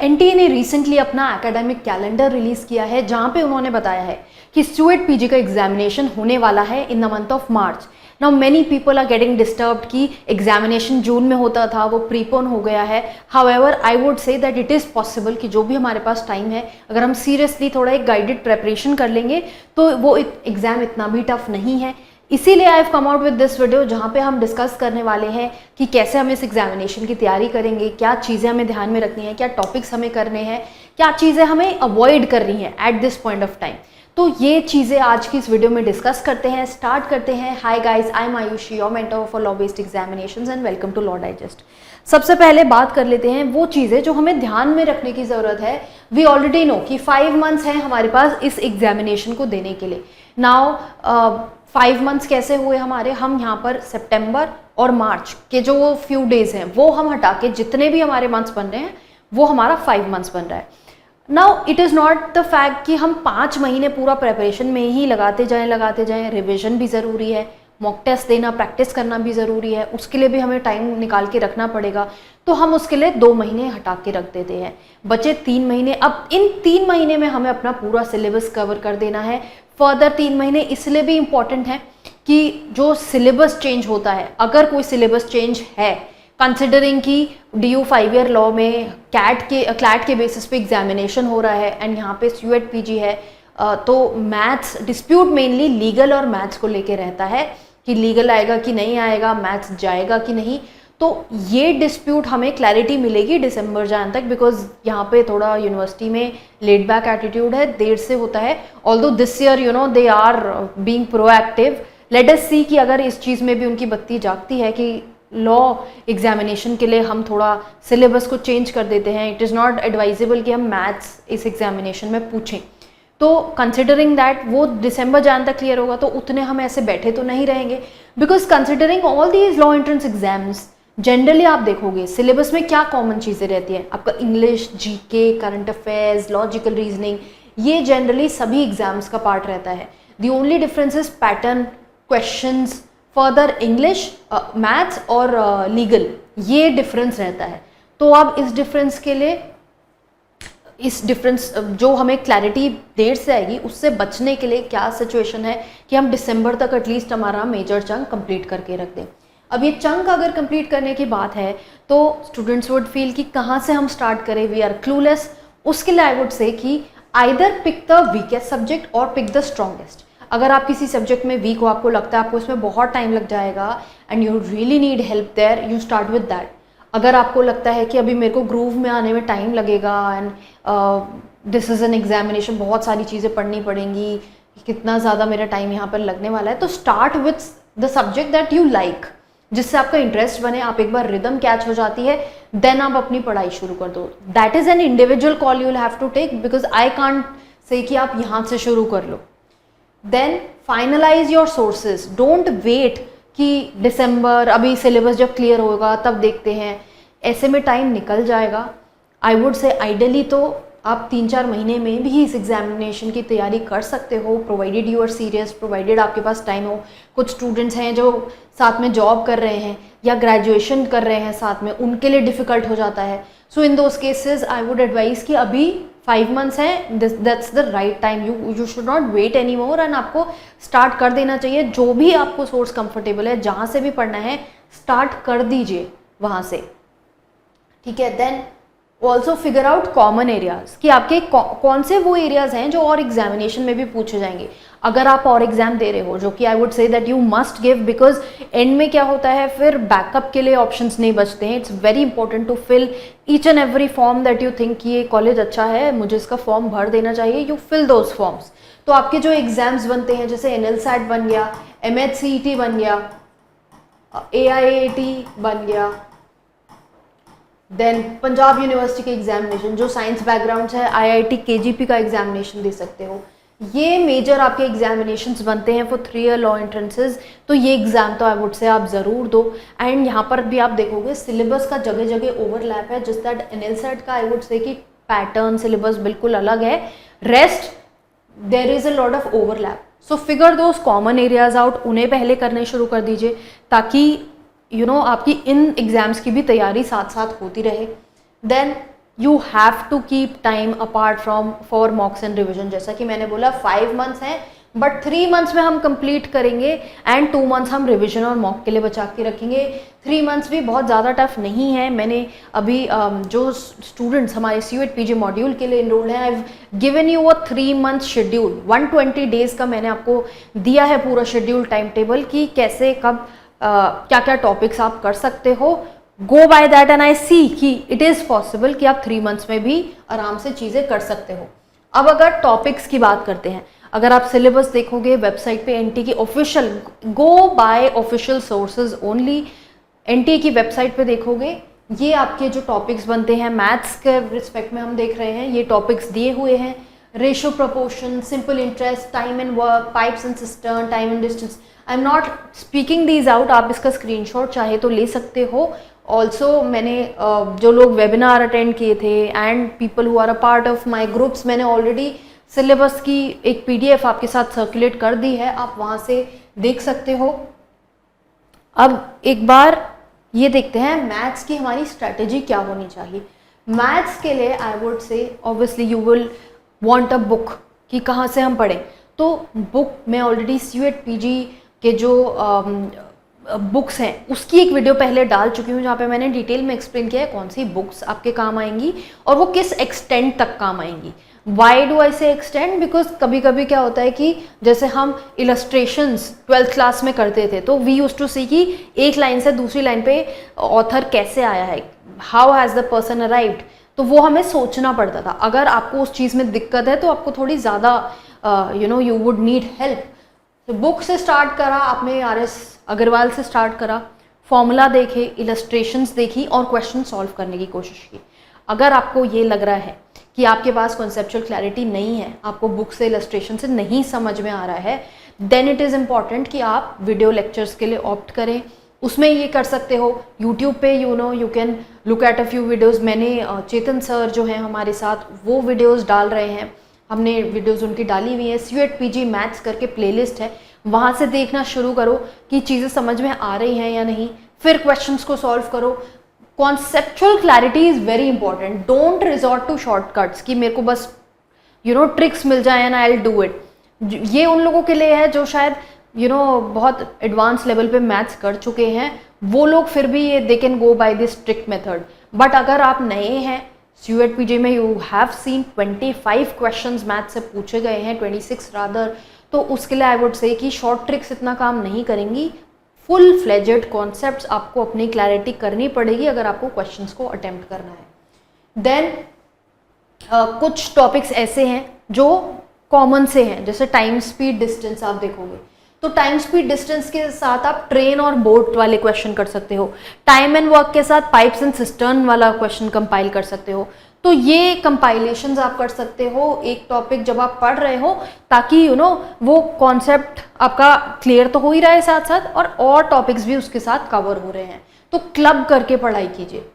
NTA ने recently अपना academic calendar release किया है जहां पे उन्होंने बताया है कि स्टूडेंट पीजी का एग्जामिनेशन होने वाला है in the month of March. Now many people are getting disturbed कि एग्जामिनेशन जून में होता था, वो प्रीपोन हो गया है। However I would say that it is possible कि जो भी हमारे पास टाइम है, अगर हम सीरियसली थोड़ा एक गाइडेड प्रेपरेशन कर लेंगे तो वो एग्ज़ाम इतना भी टफ नहीं है। इसीलिए I have come out with this video जहाँ पे हम डिस्कस करने वाले हैं कि कैसे हम इस एग्जामिनेशन की तैयारी करेंगे, क्या चीज़ें हमें ध्यान में रखनी है, क्या टॉपिक्स हमें करने हैं, क्या चीज़ें हमें अवॉइड करनी है at this point of time. तो ये चीज़ें आज की इस वीडियो में डिस्कस करते हैं, स्टार्ट करते हैं। Hi guys, I am Ayushi, your mentor for law based examinations and welcome to Law Digest. सबसे पहले बात कर लेते हैं वो चीज़ें जो हमें ध्यान में रखने की ज़रूरत है। वी ऑलरेडी नो कि 5 मंथ्स हैं हमारे पास इस एग्जामिनेशन को देने के लिए। नाउ 5 मंथ्स कैसे हुए हमारे, हम यहाँ पर सितंबर और मार्च के जो फ्यू डेज हैं वो हम हटा के जितने भी हमारे मंथ्स बन रहे हैं वो हमारा 5 मंथ्स बन रहा है। Now it is not the fact कि हम 5 महीने पूरा प्रेपरेशन में ही लगाते जाएं। रिविजन भी ज़रूरी है, मॉक टेस्ट देना, प्रैक्टिस करना भी ज़रूरी है, उसके लिए भी हमें टाइम निकाल के रखना पड़ेगा। तो हम उसके लिए 2 महीने हटा के रख देते हैं, बचे 3 महीने। अब इन 3 महीने में हमें अपना पूरा सिलेबस कवर कर देना है। फर्दर 3 महीने इसलिए भी इम्पॉर्टेंट है कि जो सिलेबस चेंज होता है, अगर कोई सिलेबस चेंज है, कंसिडरिंग कि DU 5 ईयर लॉ में क्लैट के बेसिस पे एग्जामिनेशन हो रहा है एंड यहाँ पे स्टूडेंट पीजी है, तो मैथ्स डिस्प्यूट मेनली लीगल और मैथ्स को लेके रहता है कि लीगल आएगा कि नहीं आएगा, मैथ्स जाएगा कि नहीं। तो ये डिस्प्यूट हमें क्लैरिटी मिलेगी दिसंबर जान तक, बिकॉज यहाँ पे थोड़ा यूनिवर्सिटी में लेड बैक एटीट्यूड है, देर से होता है। Although this year they are being proactive. Let us see कि अगर इस चीज़ में भी उनकी बत्ती जागती है कि लॉ एग्जामिनेशन के लिए हम थोड़ा सिलेबस को चेंज कर देते हैं। इट इज़ नॉट एडवाइजेबल कि हम मैथ्स इस एग्जामिनेशन में पूछें। तो कंसिडरिंग दैट वो दिसंबर जान तक क्लियर होगा तो उतने हम ऐसे बैठे तो नहीं रहेंगे, because considering all these law entrance exams generally आप देखोगे सिलेबस में क्या कॉमन चीज़ें रहती हैं आपका, English, GK, current affairs, logical reasoning, ये जनरली सभी एग्जाम्स का पार्ट रहता है। The only difference is pattern, questions, further English, maths और लीगल, ये डिफरेंस रहता है। तो अब इस डिफरेंस जो हमें क्लैरिटी देर से आएगी उससे बचने के लिए क्या सिचुएशन है कि हम दिसंबर तक एटलीस्ट हमारा मेजर चंक कंप्लीट करके रख दें। अब ये चंक अगर कंप्लीट करने की बात है तो स्टूडेंट्स वुड फील कि कहाँ से हम स्टार्ट करें, वी आर क्लूलेस। उसके लिए आई वुड से कि either pick the weakest subject और पिक द स्ट्रॉन्गेस्ट। अगर आप किसी सब्जेक्ट में वीक हो, आपको लगता है आपको इसमें बहुत टाइम लग जाएगा and you really need help there, you start with that. अगर आपको लगता है कि अभी मेरे को ग्रूव में आने में टाइम लगेगा and this is an examination, बहुत सारी चीज़ें पढ़नी पड़ेंगी, कितना ज़्यादा मेरा टाइम यहाँ पर लगने वाला है, तो start with the subject that you like, जिससे आपका इंटरेस्ट बने, आप एक बार रिदम कैच हो जाती है, देन आप अपनी पढ़ाई शुरू कर दो। That is an individual call you will have to take, because I can't say कि आप यहाँ से शुरू कर लो। Then finalise your sources, don't wait कि दिसंबर अभी सिलेबस जब क्लियर होगा तब देखते हैं, ऐसे में टाइम निकल जाएगा। आई वुड से आइडियली तो आप 3-4 महीने में भी इस एग्जामिनेशन की तैयारी कर सकते हो, provided you are serious, provided आपके पास टाइम हो। कुछ स्टूडेंट्स हैं जो साथ में जॉब कर रहे हैं या ग्रेजुएशन कर रहे हैं साथ में, उनके लिए डिफ़िकल्ट हो जाता है। So in those cases I would advise कि अभी 5 मंथ्स हैं, that's the right time, you should not wait any more and आपको स्टार्ट कर देना चाहिए। जो भी आपको सोर्स कंफर्टेबल है, जहाँ से भी पढ़ना है स्टार्ट कर दीजिए वहाँ से, ठीक है। Then also figure out common areas कि आपके कौन से वो एरियाज हैं जो और एग्जामिनेशन में भी पूछे जाएंगे। अगर आप और एग्जाम दे रहे हो, जो कि आई would say that you must give, because and में क्या होता है फिर बैकअप के लिए ऑप्शंस नहीं बचते हैं। It's very important to fill each and every form that you think कि ये कॉलेज अच्छा है, मुझे इसका फॉर्म भर देना चाहिए, यू फिल दोज फॉर्म्स। तो आपके जो एग्जाम्स बनते हैं, जैसे NLSAT बन गया, MHCET बन गया, AIAT बन गया, देन पंजाब यूनिवर्सिटी के एग्जामिनेशन, जो साइंस बैकग्राउंड है IIT KGP का एग्जामिनेशन दे सकते हो, ये मेजर आपके एग्जामिनेशंस बनते हैं फॉर 3 ईयर लॉ एंट्रेंसेज। तो ये एग्ज़ाम तो आई वुड से आप ज़रूर दो। एंड यहाँ पर भी आप देखोगे सिलेबस का जगह जगह ओवरलैप है, जिस दैट NLSAT का आई वुड से कि पैटर्न सिलेबस बिल्कुल अलग है, rest there is a lot of overlap. So figure those common areas out, उन्हें पहले करने शुरू कर दीजिए ताकि आपकी इन एग्ज़ाम्स की भी तैयारी साथ साथ होती रहे। Then you have to keep time apart from for mocks and revision. जैसा कि मैंने बोला 5 मंथ्स हैं, बट 3 मंथ्स में हम कंप्लीट करेंगे एंड 2 मंथ्स हम रिविजन और मॉक के लिए बचा के रखेंगे। 3 मंथ्स भी बहुत ज़्यादा टफ नहीं है। मैंने अभी जो स्टूडेंट्स हमारे CUET PG मॉड्यूल के लिए इनरोल्ड हैं, I have given you a 3 month schedule, 120 days का मैंने आपको दिया है पूरा शेड्यूल, टाइम टेबल कि कैसे कब क्या क्या टॉपिक्स आप कर सकते हो। गो बाय दैट एंड आई सी कि इट इज़ पॉसिबल कि आप 3 मंथ्स में भी आराम से चीज़ें कर सकते हो। अब अगर टॉपिक्स की बात करते हैं, अगर आप सिलेबस देखोगे वेबसाइट पे NTA की official, go by official sources only, NTA की वेबसाइट पे देखोगे ये आपके जो टॉपिक्स बनते हैं मैथ्स के रिस्पेक्ट में हम देख रहे हैं, ये टॉपिक्स दिए हुए हैं। Ratio proportion, simple interest, time and work, pipes and cistern, time and distance. I am not speaking these out, आप इसका स्क्रीनशॉट चाहे तो ले सकते हो। ऑल्सो मैंने जो लोग वेबिनार अटेंड किए थे and people who are a part of my groups, मैंने ऑलरेडी सिलेबस की एक PDF आपके साथ सर्कुलेट कर दी है, आप वहाँ से देख सकते हो। अब एक बार ये देखते हैं मैथ्स की हमारी स्ट्रैटेजी क्या होनी चाहिए। मैथ्स के लिए आई वुड से obviously you will want a book कि कहाँ से हम पढ़ें। तो बुक मैं ऑलरेडी CUET PG के जो बुक्स हैं उसकी एक वीडियो पहले डाल चुकी हूँ, जहाँ पे मैंने डिटेल में एक्सप्लेन किया है कौन सी बुक्स आपके काम आएंगी और वो किस एक्सटेंट तक काम आएंगी। वाई डू आई से एक्सटेंड, बिकॉज कभी कभी क्या होता है कि जैसे हम इलस्ट्रेशंस 12th क्लास में करते थे तो वी यूज टू सी कि एक लाइन से दूसरी लाइन पे ऑथर कैसे आया है, how has the person arrived, तो वो हमें सोचना पड़ता था। अगर आपको उस चीज़ में दिक्कत है तो आपको थोड़ी ज़्यादा यू वुड नीड हेल्प। तो बुक से स्टार्ट करा आपने, RS अग्रवाल से स्टार्ट करा, फॉर्मूला देखे, इलस्ट्रेशंस देखी और क्वेश्चन सॉल्व करने की कोशिश की। अगर आपको ये लग रहा है कि आपके पास कॉन्सेप्चुअल क्लैरिटी नहीं है, आपको बुक से इलस्ट्रेशन से नहीं समझ में आ रहा है, देन इट इज़ इम्पॉर्टेंट कि आप वीडियो लेक्चर्स के लिए ऑप्ट करें। उसमें ये कर सकते हो यूट्यूब पे, you can look at a few videos. मैंने चेतन सर जो हैं हमारे साथ वो वीडियोज़ डाल रहे हैं, हमने वीडियोज़ उनकी डाली हुई है। CUET PG मैथ्स करके प्लेलिस्ट है, वहाँ से देखना शुरू करो कि चीज़ें समझ में आ रही हैं या नहीं, फिर क्वेश्चंस को सॉल्व करो। Conceptual clarity is very important, don't resort to shortcuts कि मेरे को बस ट्रिक्स मिल जाए and I will do it. ये उन लोगों के लिए है जो शायद बहुत एडवांस लेवल पे मैथ्स कर चुके हैं, वो लोग फिर भी ये they can go by this trick method. But अगर आप नए हैं, CUET PG में you have seen 25 questions math से पूछे गए हैं, 26 रादर, तो उसके लिए आई वुड से कि शॉर्ट ट्रिक्स इतना काम नहीं करेंगी। फुल फ्लेजेड कॉन्सेप्ट्स आपको अपनी क्लैरिटी करनी पड़ेगी अगर आपको क्वेश्चंस को अटेम्प्ट करना है। देन कुछ टॉपिक्स ऐसे हैं जो कॉमन से हैं, जैसे टाइम स्पीड डिस्टेंस। आप देखोगे तो टाइम स्पीड डिस्टेंस के साथ आप ट्रेन और बोट वाले क्वेश्चन कर सकते हो, टाइम एंड वर्क के साथ पाइप्स एंड सिस्टर्न वाला क्वेश्चन कंपाइल कर सकते हो। तो ये कंपाइलेशंस आप कर सकते हो एक टॉपिक जब आप पढ़ रहे हो, ताकि वो कॉन्सेप्ट आपका क्लियर तो हो ही रहा है साथ साथ और टॉपिक्स भी उसके साथ कवर हो रहे हैं। तो क्लब करके पढ़ाई कीजिए।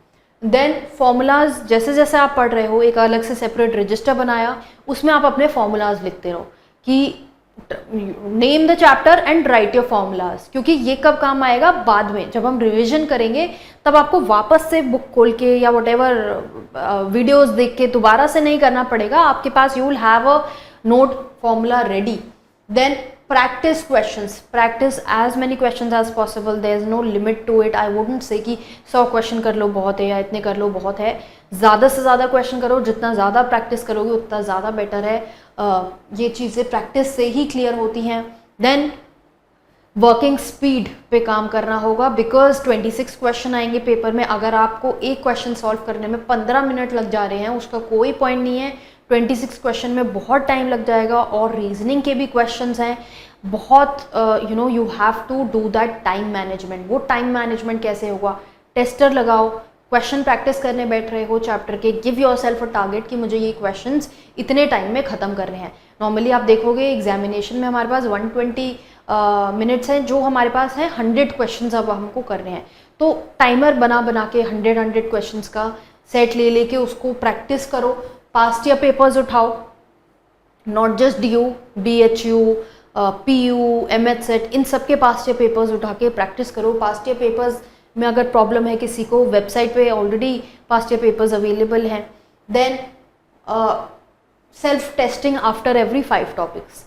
देन फॉर्मूलाज, जैसे जैसे आप पढ़ रहे हो एक अलग से सेपरेट रजिस्टर बनाया, उसमें आप अपने फॉर्मूलाज लिखते रहो कि name the chapter and right your formulas, क्योंकि ये कब काम आएगा, बाद में जब हम रिवीजन करेंगे तब आपको वापस से बुक खोल के या व्हाटएवर वीडियोस देख के दोबारा से नहीं करना पड़ेगा। आपके पास you will have a note formula ready. Then practice questions, practice as many questions as possible, there is no limit to it। I wouldn't say कि 100 क्वेश्चन कर लो बहुत है या इतने कर लो बहुत है, ज़्यादा से ज़्यादा क्वेश्चन करो, जितना ज़्यादा प्रैक्टिस करोगे उतना ज़्यादा बेटर है। ये चीज़ें प्रैक्टिस से ही क्लियर होती हैं। देन वर्किंग स्पीड पे काम करना होगा, बिकॉज 26 क्वेश्चन आएंगे पेपर में। अगर आपको एक क्वेश्चन सॉल्व करने में 15 मिनट लग जा रहे हैं, उसका कोई पॉइंट नहीं है। 26 क्वेश्चन में बहुत टाइम लग जाएगा और रीजनिंग के भी क्वेश्चंस हैं बहुत। You have to do that time management. वो टाइम मैनेजमेंट कैसे होगा, टेस्टर लगाओ, क्वेश्चन प्रैक्टिस करने बैठ रहे हो चैप्टर के, गिव योरसेल्फ अ टारगेट कि मुझे ये क्वेश्चंस इतने टाइम में ख़त्म करने हैं। नॉर्मली आप देखोगे एग्जामिनेशन में हमारे पास 120 मिनट्स हैं, जो हमारे पास है 100 क्वेश्चंस अब हमको करने हैं। तो टाइमर बना बना के 100 क्वेश्चंस का सेट ले लेके उसको प्रैक्टिस करो। पास्ट ईयर पेपर्स उठाओ, not just DU, BHU, PU, MH CET, इन सब के पास्ट ईयर पेपर्स उठा के प्रैक्टिस करो। पास्ट ईयर पेपर्स में अगर प्रॉब्लम है किसी को, वेबसाइट पे already past year papers available हैं। Then self testing after every 5 topics.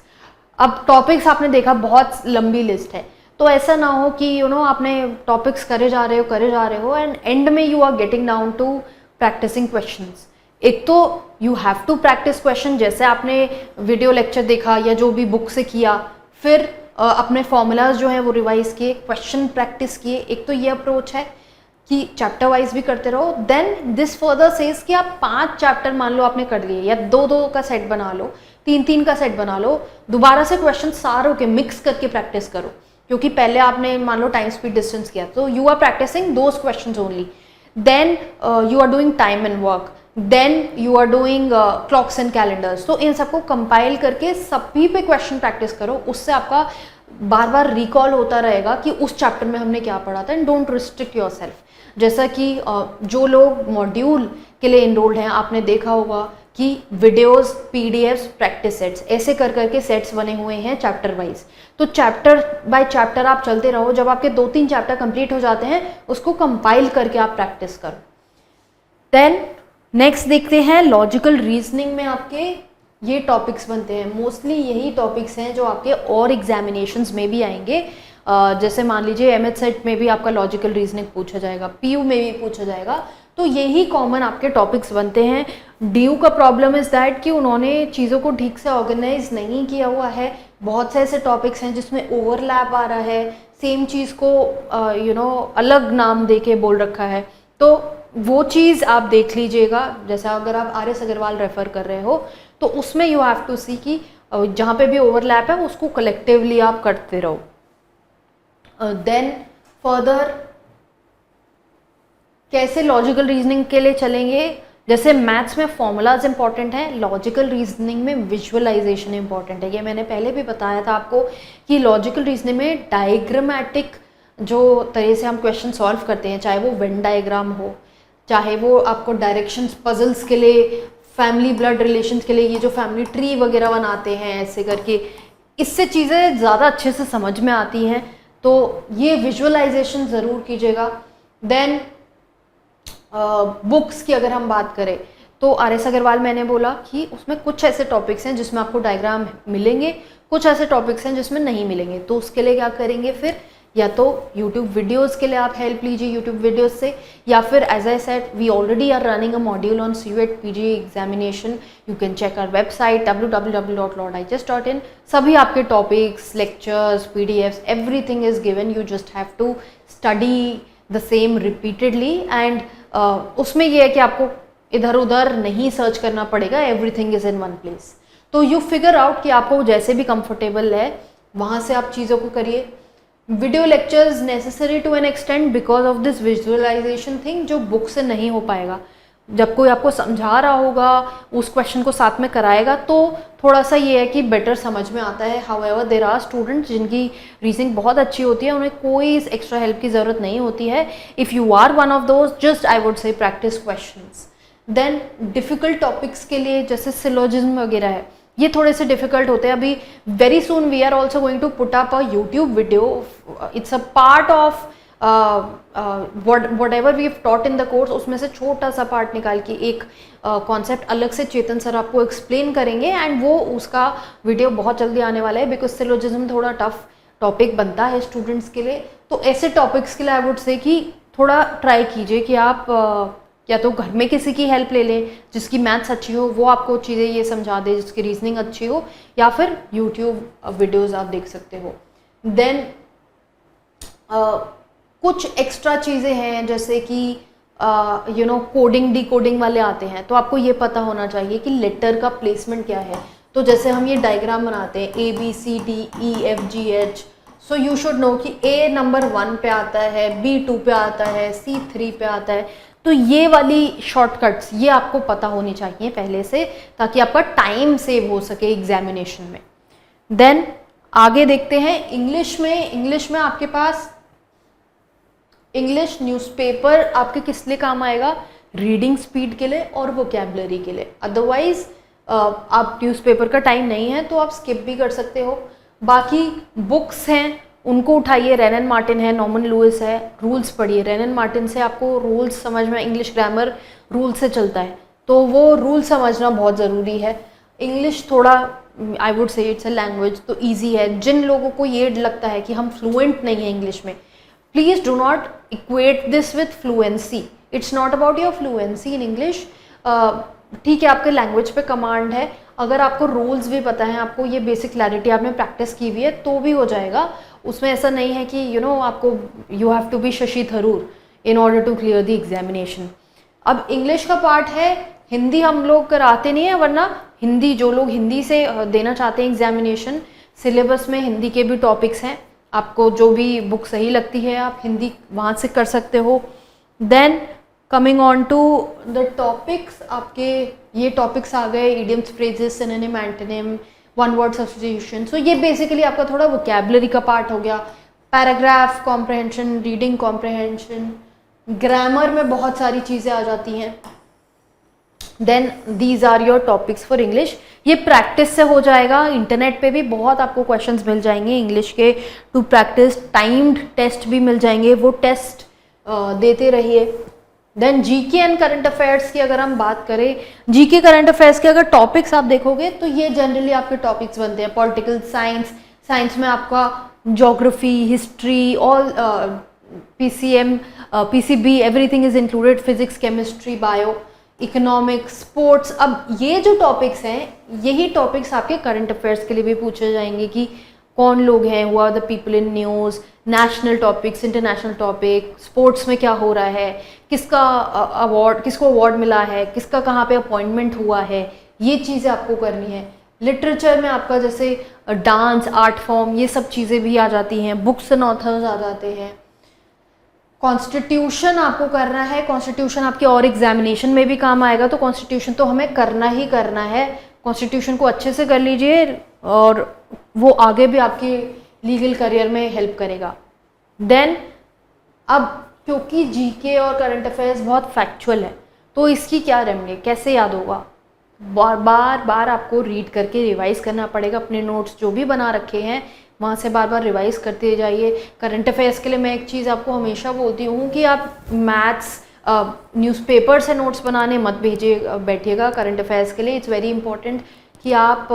अब टॉपिक्स आपने देखा बहुत लंबी लिस्ट है, तो ऐसा ना हो कि आपने टॉपिक्स करे जा रहे हो एंड एंड में you are getting down to practicing questions. एक तो you have to practice question, जैसे आपने वीडियो लेक्चर देखा या जो भी बुक से किया, फिर अपने फॉर्मूलाज जो हैं वो रिवाइज किए, क्वेश्चन प्रैक्टिस किए। एक तो ये अप्रोच है कि चैप्टर वाइज भी करते रहो। देन दिस फर्दर सेज कि आप 5 चैप्टर मान लो आपने कर लिए, या 2-2 का सेट बना लो, 3-3 का सेट बना लो, दोबारा से क्वेश्चन सारों के मिक्स करके प्रैक्टिस करो, क्योंकि पहले आपने मान लो टाइम स्पीड डिस्टेंस किया, तो you are practicing those questions only. Then you are doing time and work, then you are doing clocks and calendars. तो इन सबको कंपाइल करके सभी पे क्वेश्चन प्रैक्टिस करो, उससे आपका बार बार रिकॉल होता रहेगा कि उस चैप्टर में हमने क्या पढ़ा था। And don't restrict your self. जैसा कि जो लोग मॉड्यूल के लिए इनरोल्ड हैं, आपने देखा होगा कि वीडियोस, पीडीएफ्स, प्रैक्टिस सेट्स ऐसे कर करके सेट्स बने हुए हैं चैप्टर वाइज। तो चैप्टर बाय चैप्टर आप चलते रहो, जब आपके 2-3 चैप्टर कंप्लीट हो जाते हैं उसको कंपाइल करके आप प्रैक्टिस करो। देन नेक्स्ट देखते हैं लॉजिकल रीजनिंग में आपके ये टॉपिक्स बनते हैं। मोस्टली यही टॉपिक्स हैं जो आपके और एग्जामिनेशंस में भी आएंगे। जैसे मान लीजिए एमएच सेट में भी आपका लॉजिकल रीजनिंग पूछा जाएगा, पीयू में भी पूछा जाएगा, तो यही कॉमन आपके टॉपिक्स बनते हैं। डीयू का प्रॉब्लम इज़ दैट कि उन्होंने चीज़ों को ठीक से ऑर्गेनाइज नहीं किया हुआ है। बहुत से ऐसे टॉपिक्स हैं जिसमें ओवरलैप आ रहा है, सेम चीज़ को अलग नाम दे के बोल रखा है, तो वो चीज़ आप देख लीजिएगा। जैसा अगर आप आर एस अग्रवाल रेफ़र कर रहे हो तो उसमें यू हैव टू सी कि जहाँ पे भी ओवरलैप है उसको कलेक्टिवली आप करते रहो। देन फर्दर कैसे लॉजिकल रीजनिंग के लिए चलेंगे, जैसे मैथ्स में फॉर्मूलाज इंपॉर्टेंट हैं, लॉजिकल रीजनिंग में विजुअलाइजेशन इंपॉर्टेंट है। ये मैंने पहले भी बताया था आपको कि लॉजिकल रीजनिंग में डायग्रामेटिक जो तरह से हम क्वेश्चन सॉल्व करते हैं, चाहे वो वेन डायग्राम हो, चाहे वो आपको डायरेक्शंस पजल्स के लिए, फैमिली ब्लड रिलेशंस के लिए ये जो फैमिली ट्री वगैरह बनाते हैं ऐसे करके, इससे चीज़ें ज़्यादा अच्छे से समझ में आती हैं। तो ये विजुअलाइजेशन ज़रूर कीजिएगा। देन बुक्स की अगर हम बात करें तो आर एस अग्रवाल मैंने बोला कि उसमें कुछ ऐसे टॉपिक्स हैं जिसमें आपको डायग्राम मिलेंगे, कुछ ऐसे टॉपिक्स हैं जिसमें नहीं मिलेंगे। तो उसके लिए क्या करेंगे फिर, या तो YouTube वीडियोस के लिए आप हेल्प लीजिए YouTube वीडियोस से, या फिर as I said we already are running a module on CUET PG examination. You can check our website www.lordhigh.in। सभी आपके topics, lectures, PDFs, everything is given. You just have to study the same repeatedly and उसमें ये है कि आपको इधर उधर नहीं सर्च करना पड़ेगा, everything is in one place. तो यू फिगर आउट कि आपको जैसे भी कंफर्टेबल है वहाँ से आप चीज़ों को करिए। Video lectures necessary to an extend because of this visualization thing, जो बुक से नहीं हो पाएगा। जब कोई आपको समझा रहा होगा, उस क्वेश्चन को साथ में कराएगा, तो थोड़ा सा ये है कि बेटर समझ में आता है। हाउएवर देयर आर स्टूडेंट्स जिनकी रीजनिंग बहुत अच्छी होती है, उन्हें कोई एक्स्ट्रा हेल्प की ज़रूरत नहीं होती है। If you are one of those, just I would say practice questions. Then difficult topics के लिए जैसे सिलोजिज्म वगैरह है, ये थोड़े से डिफिकल्ट होते हैं। अभी very soon we are also going to put up a YouTube video, it's a part of whatever we have taught in the course, उसमें से छोटा सा पार्ट निकाल के एक कॉन्सेप्ट अलग से चेतन सर आपको एक्सप्लेन करेंगे एंड वो उसका वीडियो बहुत जल्दी आने वाला है। बिकॉज सिलोजिज्म थोड़ा टफ टॉपिक बनता है स्टूडेंट्स के लिए, तो ऐसे टॉपिक्स के लिए आई वुड से कि थोड़ा ट्राई कीजिए कि आप या तो घर में किसी की हेल्प ले लें जिसकी मैथ्स अच्छी हो, वो आपको चीज़ें ये समझा दे, जिसकी रीजनिंग अच्छी हो, या फिर यूट्यूब वीडियोस आप देख सकते हो। देन कुछ एक्स्ट्रा चीज़ें हैं जैसे कि कोडिंग डिकोडिंग वाले आते हैं, तो आपको ये पता होना चाहिए कि लेटर का प्लेसमेंट क्या है। तो जैसे हम ये डायग्राम बनाते हैं ABCDEFGH, so you should know कि A नंबर 1 पे आता है, B 2 पे आता है, C 3 पे आता है। तो ये वाली शॉर्टकट्स ये आपको पता होनी चाहिए पहले से, ताकि आपका टाइम सेव हो सके एग्जामिनेशन में। देन आगे देखते हैं इंग्लिश में आपके पास इंग्लिश न्यूज़पेपर आपके किस लिए काम आएगा, रीडिंग स्पीड के लिए और वोकैबुलरी के लिए। अदरवाइज आप न्यूज़पेपर का टाइम नहीं है तो आप स्किप भी कर सकते हो। बाकी बुक्स हैं उनको उठाइए, रेन एंड मार्टिन है, नॉर्मन लुइस है, रूल्स पढ़िए। रेन एंड मार्टिन से आपको रूल्स समझ में, इंग्लिश ग्रामर रूल से चलता है, तो वो रूल समझना बहुत ज़रूरी है। इंग्लिश थोड़ा आई वुड से इट्स अ लैंग्वेज तो ईजी है। जिन लोगों को ये लगता है कि हम फ्लुएंट नहीं है इंग्लिश में, please do not equate this with fluency. It's not about your fluency in English. ठीक है, आपके लैंग्वेज पे कमांड है, अगर आपको रूल्स भी पता है, आपको ये बेसिक क्लैरिटी आपने प्रैक्टिस की हुई है तो भी हो जाएगा। उसमें ऐसा नहीं है कि आपको you have to be Shashi Tharoor in order to clear the examination. अब इंग्लिश का पार्ट है, हिंदी हम लोग कराते नहीं है, वरना हिंदी जो लोग हिंदी से देना चाहते हैं एग्जामिनेशन, सिलेबस में हिंदी के भी टॉपिक्स हैं। आपको जो भी बुक सही लगती है आप हिंदी वहाँ से कर सकते हो। Then coming on to the topics, आपके ये टॉपिक्स आ गए, idioms, phrases, synonym, antonym, one word substitution. So ये बेसिकली आपका थोड़ा वोकैबुलरी का पार्ट हो गया। Paragraph comprehension, reading comprehension, grammar में बहुत सारी चीज़ें आ जाती हैं। Then these are your topics for English. ये प्रैक्टिस से हो जाएगा। इंटरनेट पे भी बहुत आपको क्वेश्चंस मिल जाएंगे इंग्लिश के टू प्रैक्टिस। टाइम्ड टेस्ट भी मिल जाएंगे, वो टेस्ट देते रहिए। Then GK and current affairs की अगर हम बात करें, जीके करंट अफेयर्स के अगर टॉपिक्स आप देखोगे तो ये जनरली आपके टॉपिक्स बनते हैं। पॉलिटिकल साइंस, साइंस में आपका geography, history, all PCM, PCB, everything is included, physics, chemistry, bio, economics, sports. अब ये जो टॉपिक्स हैं, यही टॉपिक्स आपके करंट अफेयर्स के लिए भी पूछे जाएंगे कि कौन लोग हैं, who are the people in news, national topics, international topic, sports में क्या हो रहा है, किसका अवार्ड, किसको अवार्ड मिला है, किसका कहाँ पे अपॉइंटमेंट हुआ है, ये चीज़ें आपको करनी है। लिटरेचर में आपका जैसे डांस, आर्ट फॉर्म, ये सब चीज़ें भी आ जाती हैं। बुक्स एंड ऑथर्स आ जाते हैं। कॉन्स्टिट्यूशन आपको करना है। कॉन्स्टिट्यूशन आपके और एग्जामिनेशन में भी काम आएगा, तो कॉन्स्टिट्यूशन तो हमें करना ही करना है। कॉन्स्टिट्यूशन को अच्छे से कर लीजिए और वो आगे भी आपके लीगल करियर में हेल्प करेगा। देन अब क्योंकि जीके और करंट अफेयर्स बहुत फैक्चुअल है, तो इसकी क्या रेमेडी, कैसे याद होगा? बार बार आपको रीड करके रिवाइज करना पड़ेगा। अपने नोट्स जो भी बना रखे हैं वहाँ से बार बार रिवाइज करते जाइए। करंट अफेयर्स के लिए मैं एक चीज़ आपको हमेशा बोलती हूँ कि आप मैथ्स न्यूज़पेपर से नोट्स बनाने मत भेजिए बैठिएगा करंट अफेयर्स के लिए। इट्स वेरी इंपॉर्टेंट कि आप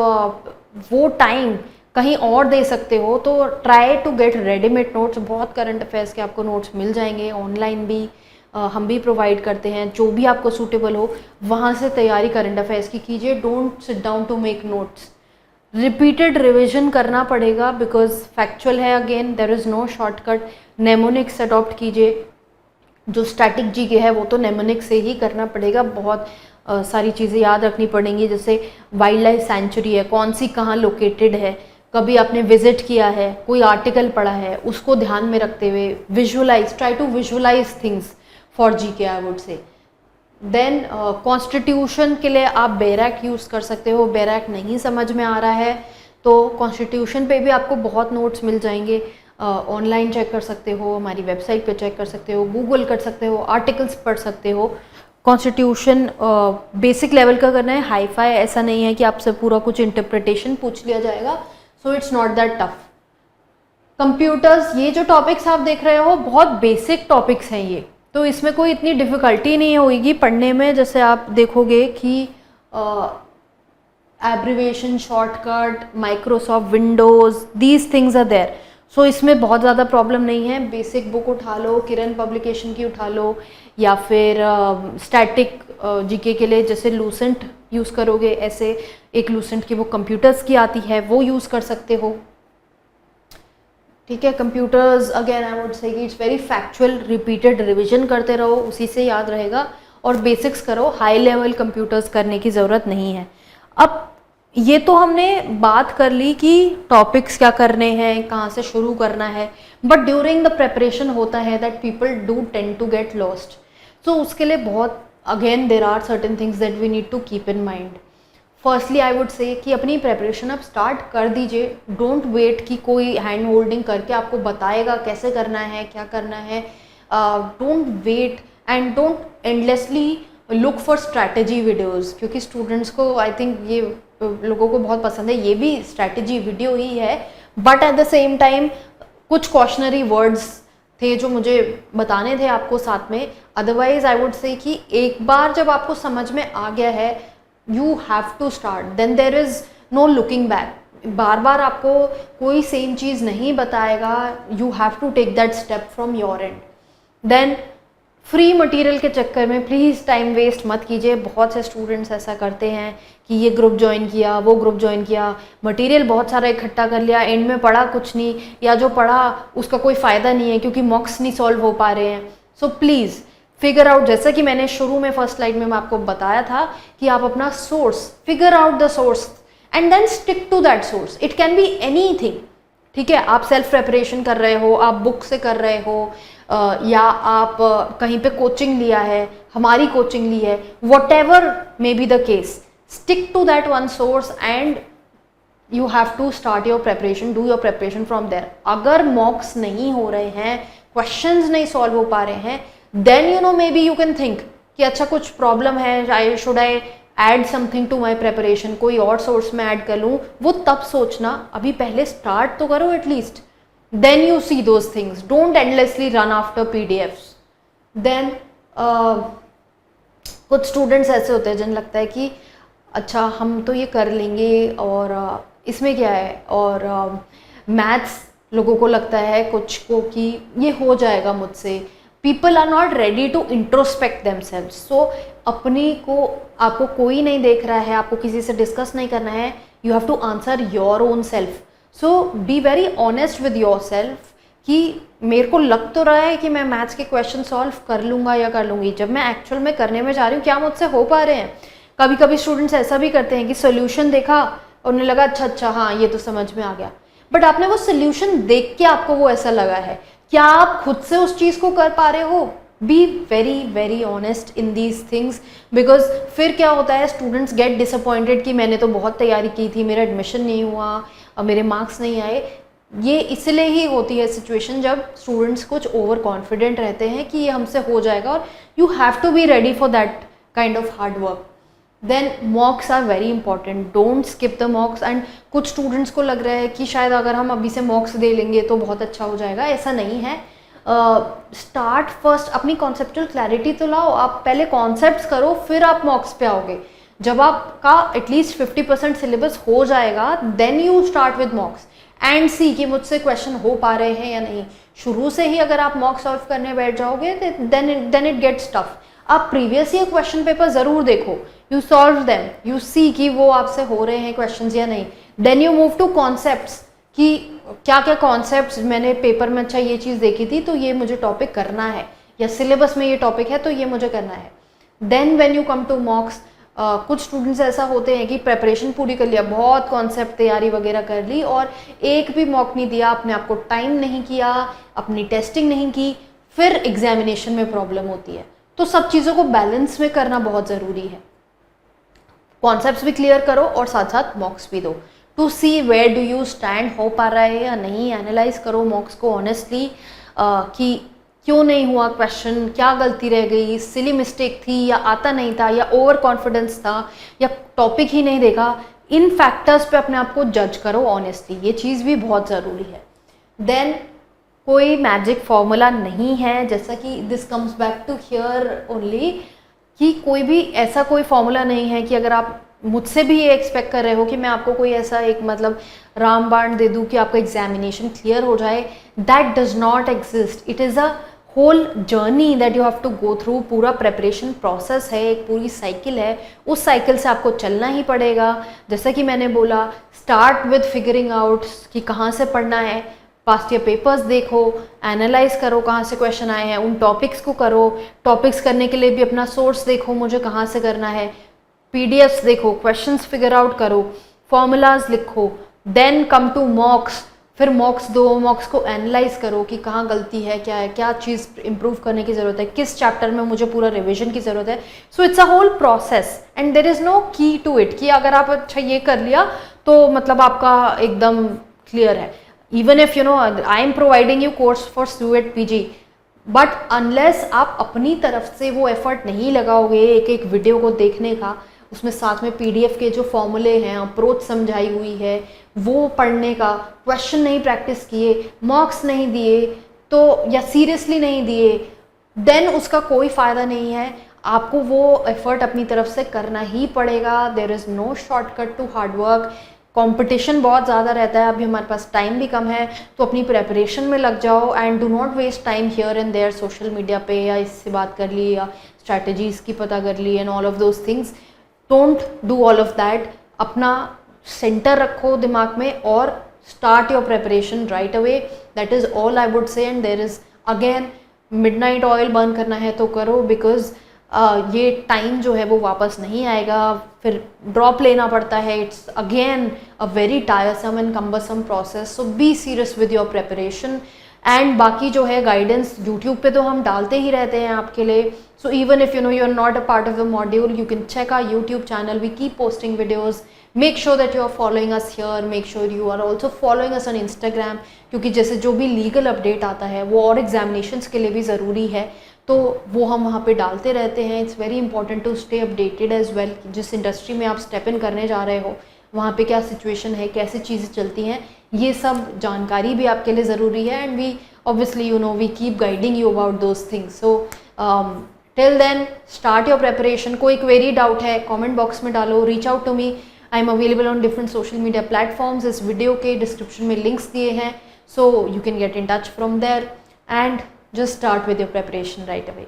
वो टाइम कहीं और दे सकते हो, तो try to get readymade notes. बहुत करंट अफेयर्स के आपको नोट्स मिल जाएंगे, ऑनलाइन भी हम भी प्रोवाइड करते हैं। जो भी आपको सूटेबल हो वहाँ से तैयारी करंट अफेयर्स की कीजिए। Don't sit down to make notes. Repeated revision करना पड़ेगा बिकॉज फैक्चुअल है, again there is no shortcut. Mnemonics adopt कीजिए। जो स्टैटिक जीके है वो तो नेमोनिक्स से ही करना पड़ेगा। बहुत सारी चीज़ें याद रखनी पड़ेंगी, जैसे वाइल्ड लाइफ सेंचुरी है, कौन सी कहाँ लोकेटेड है, कभी आपने विजिट किया है, कोई आर्टिकल पढ़ा है, उसको ध्यान में रखते हुए visualize, try to visualize things for GK I would say. Then constitution के लिए आप बेरैक यूज़ कर सकते हो। बेरैक नहीं समझ में आ रहा है तो कॉन्स्टिट्यूशन पे भी आपको बहुत नोट्स मिल जाएंगे। ऑनलाइन चेक कर सकते हो, हमारी वेबसाइट पे चेक कर सकते हो, गूगल कर सकते हो, आर्टिकल्स पढ़ सकते हो। कॉन्स्टिट्यूशन बेसिक लेवल का करना है, हाई फाई ऐसा नहीं है कि आपसे पूरा कुछ इंटरप्रिटेशन पूछ लिया जाएगा। So it's not that tough. Computers, ये जो टॉपिक्स आप देख रहे हो बहुत बेसिक टॉपिक्स हैं ये, तो इसमें कोई इतनी डिफ़िकल्टी नहीं होगी पढ़ने में। जैसे आप देखोगे कि abbreviation, shortcut, Microsoft Windows, these things are there. So इसमें बहुत ज़्यादा प्रॉब्लम नहीं है। बेसिक बुक उठा लो, किरण पब्लिकेशन की उठा लो, या फिर स्टैटिक जीके के लिए जैसे लूसेंट यूज़ करोगे, ऐसे एक लूसेंट की बुक कंप्यूटर्स की आती है, वो यूज़ कर सकते हो। ठीक है, कंप्यूटर्स अगेन आई वुड से it's very factual. Repeated revision करते रहो, उसी से याद रहेगा। और बेसिक्स करो, हाई लेवल कंप्यूटर्स करने की ज़रूरत नहीं है। अब ये तो हमने बात कर ली कि टॉपिक्स क्या करने हैं, कहाँ से शुरू करना है, बट ड्यूरिंग द प्रेपरेशन होता है that people do tend to get lost. So उसके लिए बहुत again there are certain things that we need to keep in mind. Firstly I would say कि अपनी प्रेपरेशन अब स्टार्ट कर दीजिए। डोंट वेट कि कोई हैंड होल्डिंग करके आपको बताएगा कैसे करना है, क्या करना है। Don't wait and don't endlessly look for strategy videos, क्योंकि स्टूडेंट्स को आई थिंक ये लोगों को बहुत पसंद है। ये भी स्ट्रैटेजी वीडियो ही है, but at the same time कुछ कॉशनरी वर्ड्स थे जो मुझे बताने थे आपको साथ में। अदरवाइज आई वुड से कि एक बार जब आपको समझ में आ गया है, you have to start, then there is no looking back. बार बार आपको कोई सेम चीज़ नहीं बताएगा, you have to take that step from your end. Then free material के चक्कर में प्लीज़ टाइम वेस्ट मत कीजिए। बहुत से स्टूडेंट्स ऐसा करते हैं कि ये ग्रुप ज्वाइन किया, वो ग्रुप ज्वाइन किया, मटेरियल बहुत सारा इकट्ठा कर लिया, एंड में पढ़ा कुछ नहीं, या जो पढ़ा उसका कोई फ़ायदा नहीं है क्योंकि मॉक्स नहीं सॉल्व हो पा रहे हैं। सो प्लीज़ फिगर आउट, जैसा कि मैंने शुरू में फर्स्ट स्लाइड में मैं आपको बताया था कि आप अपना source, figure out the source and then stick to that source. It can be anything, ठीक है। आप सेल्फ प्रेपरेशन कर रहे हो, आप बुक से कर रहे हो, या आप कहीं पे कोचिंग लिया है, हमारी कोचिंग ली है, whatever may be the case, stick to that one source and you have to start your preparation, do your preparation from there. अगर मॉक्स नहीं हो रहे हैं, क्वेश्चंस नहीं सॉल्व हो पा रहे हैं, then you know maybe you can think कि अच्छा कुछ प्रॉब्लम है, should I add something to my preparation, कोई और सोर्स में ऐड कर लूँ। वो तब सोचना, अभी पहले स्टार्ट तो करो at least, then you see those things. Don't endlessly run after PDFs. Then कुछ स्टूडेंट्स ऐसे होते हैं जिन लगता है कि अच्छा हम तो ये कर लेंगे और इसमें क्या है, और मैथ्स लोगों को लगता है कुछ को कि ये हो जाएगा मुझसे। People are not ready to introspect themselves. So अपनी को आपको कोई नहीं देख रहा है, आपको किसी से डिस्कस नहीं करना है, you have to answer your own self. So be very honest with your self कि मेरे को लग तो रहा है कि मैं मैथ्स के क्वेश्चन सॉल्व कर लूँगा या कर लूँगी, जब मैं एक्चुअल में करने में जा रही हूँ क्या मुझसे हो पा रहे हैं। कभी कभी स्टूडेंट्स ऐसा भी करते हैं कि सोल्यूशन देखा और उन्हें लगा अच्छा हाँ ये तो समझ में आ गया, बट आपने वो सोल्यूशन देख के आपको वो ऐसा लगा है, क्या आप खुद से उस चीज़ को कर पा रहे हो? Be very very honest in these things, because फिर क्या होता है, स्टूडेंट्स गेट डिसअपॉइंटेड कि मैंने तो बहुत तैयारी की थी, मेरा एडमिशन नहीं हुआ और मेरे मार्क्स नहीं आए। ये इसलिए ही होती है सिचुएशन जब स्टूडेंट्स कुछ ओवर कॉन्फिडेंट रहते हैं कि ये हमसे हो जाएगा, और you have to be ready for that kind of hard work. Then mocks are very important, don't skip the mocks. And कुछ स्टूडेंट्स को लग रहा है कि शायद अगर हम अभी से मॉक्स दे लेंगे तो बहुत अच्छा हो जाएगा, ऐसा नहीं है। स्टार्ट फर्स्ट, अपनी कॉन्सेप्चुअल क्लैरिटी तो लाओ, आप पहले कॉन्सेप्ट्स करो फिर आप मॉक्स पे आओगे। जब आपका एटलीस्ट 50% सिलेबस हो जाएगा then you start with mocks and see कि मुझसे क्वेश्चन हो पा रहे हैं या नहीं। शुरू से ही अगर आप मॉक सॉल्व करने बैठ जाओगे देन इट गेट्स टफ। आप प्रीवियस ईयर क्वेश्चन पेपर ज़रूर देखो, you solve them, you see कि वो आपसे हो रहे हैं क्वेश्चंस या नहीं। Then you move to concepts कि क्या क्या कॉन्सेप्ट्स मैंने पेपर में, अच्छा ये चीज़ देखी थी तो ये मुझे टॉपिक करना है, या सिलेबस में ये टॉपिक है तो ये मुझे करना है। Then when you come to mocks, कुछ स्टूडेंट्स ऐसा होते हैं कि प्रेपरेशन पूरी कर लिया, बहुत कॉन्सेप्ट तैयारी वगैरह कर ली और एक भी मॉक नहीं दिया, अपने आप को टाइम नहीं किया, अपनी टेस्टिंग नहीं की, फिर एग्जामिनेशन में प्रॉब्लम होती है। तो सब चीज़ों को बैलेंस में करना बहुत ज़रूरी है। कॉन्सेप्ट्स भी क्लियर करो और साथ साथ मॉक्स भी दो, to see where do you stand, हो पा रहा है या नहीं। एनालाइज करो मॉक्स को ऑनेस्टली कि क्यों नहीं हुआ क्वेश्चन, क्या गलती रह गई, सिली मिस्टेक थी या आता नहीं था या ओवर कॉन्फिडेंस था या टॉपिक ही नहीं देखा। इन फैक्टर्स पे अपने आप को जज करो ऑनेस्टली, ये चीज़ भी बहुत ज़रूरी है। देन कोई मैजिक फॉर्मूला नहीं है, जैसा कि this comes back to here only कि कोई भी ऐसा कोई फॉर्मूला नहीं है कि अगर आप मुझसे भी ये एक्सपेक्ट कर रहे हो कि मैं आपको कोई ऐसा एक मतलब रामबाण दे दूँ कि आपका एग्जामिनेशन क्लियर हो जाए, that does not exist. It is a whole journey that you have to go through. पूरा प्रेपरेशन प्रोसेस है, एक पूरी साइकिल है, उस साइकिल से आपको चलना ही पड़ेगा। जैसा कि मैंने बोला, स्टार्ट विद फिगरिंग आउट कि कहाँ से पढ़ना है, पास्ट ईयर पेपर्स देखो, एनालाइज करो कहाँ से क्वेश्चन आए हैं, उन टॉपिक्स को करो। टॉपिक्स करने के लिए भी अपना सोर्स देखो, मुझे कहाँ से करना है, पीडीएफ्स देखो, क्वेश्चंस फिगर आउट करो, फॉर्मूलाज लिखो। देन कम टू मॉक्स, फिर मॉक्स दो, मॉक्स को एनालाइज करो कि कहाँ गलती है, क्या चीज़ इंप्रूव करने की ज़रूरत है, किस चैप्टर में मुझे पूरा रिविजन की ज़रूरत है। So it's a whole process and there is no key to it कि अगर आप अच्छा ये कर लिया तो मतलब आपका एकदम क्लियर है। Even if you know I am providing you course for student PG, but unless आप अपनी तरफ से वो एफर्ट नहीं लगाओगे एक एक वीडियो को देखने का, उसमें साथ में पीडीएफ के जो फॉर्मूले हैं, अप्रोच समझाई हुई है, वो पढ़ने का, क्वेश्चन नहीं प्रैक्टिस किए, मार्क्स नहीं दिए, तो या सीरियसली नहीं दिए, देन उसका कोई फ़ायदा नहीं है। आपको वो एफर्ट अपनी तरफ से करना ही पड़ेगा। There is no shortcut to hard work. Competition बहुत ज़्यादा रहता है, अभी हमारे पास टाइम भी कम है, तो अपनी प्रेपरेशन में लग जाओ and do not waste time here and there social media पे, या इससे बात कर ली या स्ट्रैटेजीज़ की पता कर ली and all of those things. Don't do all of that. अपना सेंटर रखो दिमाग में और start your preparation right away. That is all I would say. And there is again midnight oil burn करना है तो करो, बिकॉज ये टाइम जो है वो वापस नहीं आएगा, फिर ड्रॉप लेना पड़ता है। It's again a very टायरसम and cumbersome process. So be serious with your preparation. And बाकी जो है गाइडेंस यूट्यूब पे तो हम डालते ही रहते हैं आपके लिए। So even if you are not a part of the module, you can check our YouTube channel, we keep posting videos. Make sure that you are following us here, make sure you are also following us on Instagram, क्योंकि जैसे जो भी legal update आता है वो और examinations के लिए भी ज़रूरी है, तो वो हम वहाँ पे डालते रहते हैं। It's very important to stay updated as well. जिस इंडस्ट्री में आप स्टेप इन करने जा रहे हो वहाँ पे क्या सिचुएशन है, कैसे चीज़ें चलती हैं, ये सब जानकारी भी आपके लिए ज़रूरी है। And we obviously we keep guiding you about those things. So till then start your preparation. कोई क्वेरी डाउट है कॉमेंट बॉक्स में डालो, reach out to me. I am available on different social media platforms. इस video के description में links दिए हैं, so you can get in touch from there and just start with your preparation right away.